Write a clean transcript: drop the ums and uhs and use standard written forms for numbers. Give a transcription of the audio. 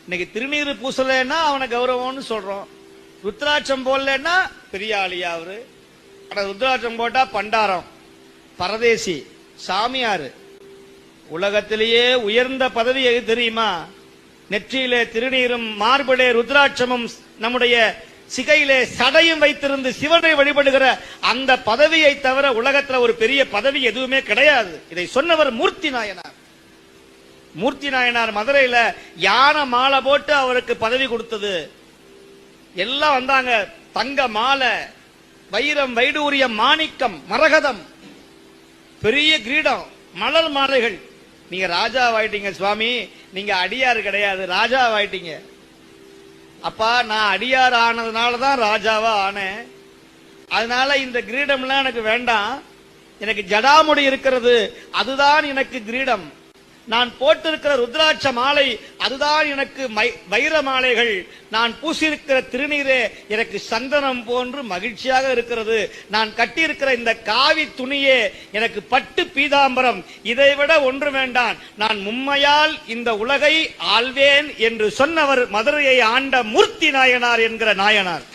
இன்னைக்கு திருநீர் பூசலன்னா அவனை கௌரவம்னு சொல்றோம். ருத்ராட்சம் போடலன்னா பெரிய ஆளியா அவரு. ஆனா ருத்ராட்சம் போட்டா பண்டாரம், பரதேசி, சாமியாரு. உலகத்திலேயே உயர்ந்த பதவி எது தெரியுமா? நெற்றியிலே திருநீரும் மார்பிலே ருத்ராட்சமும் நம்முடைய சிகையிலே சடையும் வைத்திருந்து சிவனை வழிபடுகிற அந்த பதவியை தவிர உலகத்துல ஒரு பெரிய பதவி எதுவுமே கிடையாது. இதை சொன்னவர் மூர்த்தி நாயனார். மூர்த்தி நாயனார் மதுரையில யானை மாலை போட்டு அவருக்கு பதவி கொடுத்தது. எல்லாம் வந்தாங்க, தங்க மாலை, வைரம், வைடூரியம், மாணிக்கம், மரகதம், பெரிய கிரீடம், மலர் மாலைகள். நீங்க ராஜாவாயிட்டீங்க சுவாமி, நீங்க அடியார் கிடையாது, ராஜாவாயிட்டீங்க. அப்பா நான் அடியார் ஆனதுனாலதான் ராஜாவா ஆனேன். அதனால இந்த கிரீடம்லாம் எனக்கு வேண்டாம். எனக்கு ஜடாமுடி இருக்கிறது, அதுதான் எனக்கு கிரீடம். நான் போட்டிருக்கிற ருத்ராட்ச மாலை அதுதான் எனக்கு வைர மாலைகள். நான் பூசியிருக்கிற திருநீரே எனக்கு சந்தனம் போன்று மகிழ்ச்சியாக இருக்கிறது. நான் கட்டியிருக்கிற இந்த காவி துணியே எனக்கு பட்டு பீதாம்பரம். இதைவிட ஒன்று வேண்டாம். நான் மும்மையால் இந்த உலகை ஆள்வேன் என்று சொன்னவர் மதுரையை ஆண்ட மூர்த்தி நாயனார் என்கிற நாயனார்.